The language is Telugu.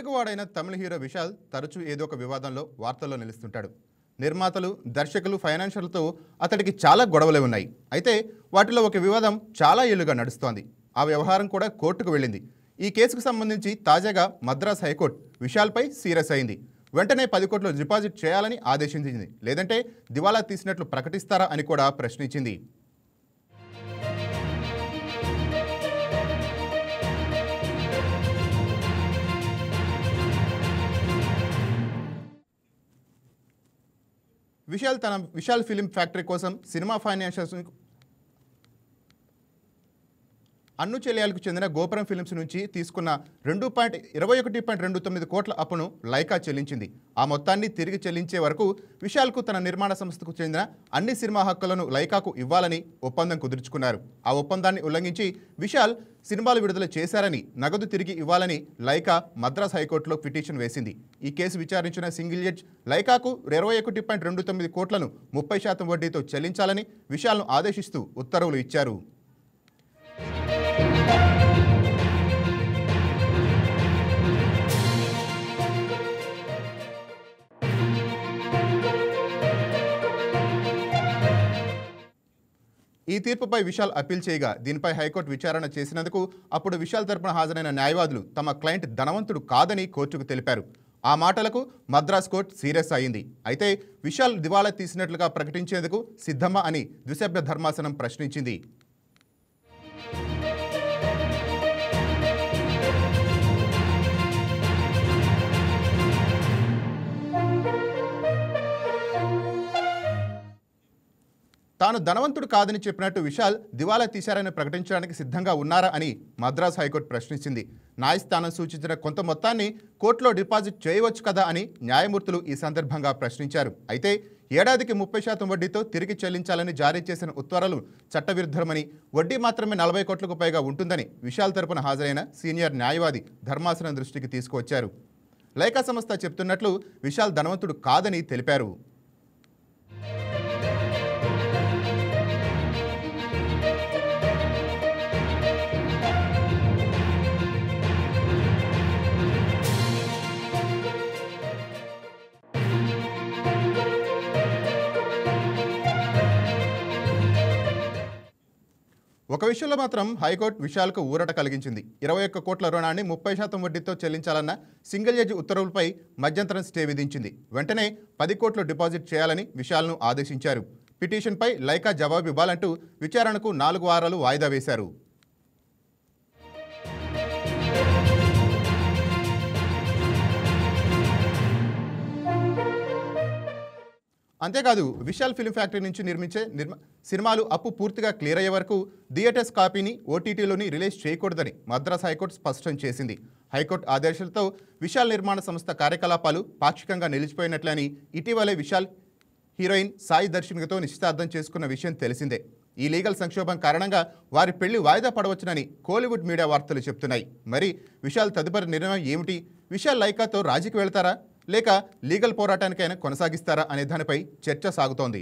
తెలుగువాడైన తమిళ హీరో విశాల్ తరచూ ఏదో ఒక వివాదంలో వార్తల్లో నిలుస్తుంటాడు. నిర్మాతలు, దర్శకులు, ఫైనాన్షియర్లతో అతడికి చాలా గొడవలే ఉన్నాయి. అయితే వాటిలో ఒక వివాదం చాలా ఏళ్లుగా నడుస్తోంది. ఆ వ్యవహారం కూడా కోర్టుకు వెళ్ళింది. ఈ కేసుకు సంబంధించి తాజాగా మద్రాస్ హైకోర్టు విశాల్పై సీరియస్ అయింది. వెంటనే 10 కోట్లు డిపాజిట్ చేయాలని ఆదేశించింది. లేదంటే దివాలా తీసినట్లు ప్రకటిస్తారా అని కూడా ప్రశ్నించింది. విశాల్ ఫిలిం ఫ్యాక్టరీ కోసం సినిమా ఫైనాన్షియర్స్ అన్ను చెల్లెలకు చెందిన గోపురం ఫిలిమ్స్ నుంచి తీసుకున్న 21.29 కోట్ల అప్పును లైకా చెల్లించింది. ఆ మొత్తాన్ని తిరిగి చెల్లించే వరకు విశాల్కు తన నిర్మాణ సంస్థకు చెందిన అన్ని సినిమా హక్కులను లైకాకు ఇవ్వాలని ఒప్పందం కుదుర్చుకున్నారు. ఆ ఒప్పందాన్ని ఉల్లంఘించి విశాల్ సినిమాలు విడుదల చేశారని, నగదు తిరిగి ఇవ్వాలని లైకా మద్రాస్ హైకోర్టులో పిటిషన్ వేసింది. ఈ కేసు విచారించిన సింగిల్ జడ్జ్ లైకాకు 21.29 కోట్లను 30% వడ్డీతో చెల్లించాలని విశాల్ను ఆదేశిస్తూ ఉత్తర్వులు ఇచ్చారు. ఈ తీర్పుపై విశాల్ అప్పీల్ చేయగా దీనిపై హైకోర్టు విచారణ చేసినందుకు అప్పుడు విశాల్ తరపున హాజరైన న్యాయవాదులు తమ క్లయింట్ ధనవంతుడు కాదని కోర్టుకు తెలిపారు. ఆ మాటలకు మద్రాస్ కోర్టు సీరియస్ అయింది. అయితే విశాల్ దివాలా తీసినట్లుగా ప్రకటించేందుకు సిద్ధమా అని ద్విసభ్య ధర్మాసనం ప్రశ్నించింది. తాను ధనవంతుడు కాదని చెప్పినట్టు విశాల్ దివాలా తీశారని ప్రకటించడానికి సిద్ధంగా ఉన్నారా అని మద్రాస్ హైకోర్టు ప్రశ్నించింది. న్యాయస్థానం సూచించిన కొంత మొత్తాన్ని కోర్టులో డిపాజిట్ చేయవచ్చు కదా అని న్యాయమూర్తులు ఈ సందర్భంగా ప్రశ్నించారు. అయితే ఏడాదికి 30% వడ్డీతో తిరిగి చెల్లించాలని జారీ చేసిన ఉత్తర్వులు చట్టవిరుద్ధమని, వడ్డీ మాత్రమే 40 కోట్లకు పైగా ఉంటుందని విశాల్ తరపున హాజరైన సీనియర్ న్యాయవాది ధర్మాసనం దృష్టికి తీసుకువచ్చారు. లైకా సంస్థ చెప్తున్నట్లు విశాల్ ధనవంతుడు కాదని తెలిపారు. ఒక విషయంలో మాత్రం హైకోర్టు విశాల్కు ఊరట కలిగించింది. 21 కోట్ల రుణాన్ని 30% వడ్డీతో చెల్లించాలన్న సింగిల్ జడ్జి ఉత్తర్వులపై మధ్యంతరం స్టే విధించింది. వెంటనే 10 కోట్లు డిపాజిట్ చేయాలని విశాల్ను ఆదేశించారు. పిటిషన్పై లైకా జవాబు ఇవ్వాలంటూ విచారణకు 4 వారాలు వాయిదా వేశారు. అంతేకాదు విశాల్ ఫిల్మ్ ఫ్యాక్టరీ నుంచి నిర్మించే సినిమాలు అప్పు పూర్తిగా క్లియర్ అయ్యే వరకు థియేటర్స్ కాపీని ఓటీటీలోని రిలీజ్ చేయకూడదని మద్రాస్ హైకోర్టు స్పష్టం చేసింది. హైకోర్టు ఆదేశాలతో విశాల్ నిర్మాణ సంస్థ కార్యకలాపాలు పాక్షికంగా నిలిచిపోయినట్లని ఇటీవలే విశాల్ హీరోయిన్ సాయి దర్శినికతో నిశ్చితార్థం చేసుకున్న విషయం తెలిసిందే. ఈ లీగల్ సంక్షోభం కారణంగా వారి పెళ్లి వాయిదా పడవచ్చునని కోలీవుడ్ మీడియా వార్తలు చెప్తున్నాయి. మరి విశాల్ తదుపరి నిర్ణయం ఏమిటి? విశాల్ లైకాతో రాజీకి వెళ్తారా లేక లీగల్ పోరాటానికైనా కొనసాగిస్తారా అనే దానిపై చర్చ సాగుతోంది.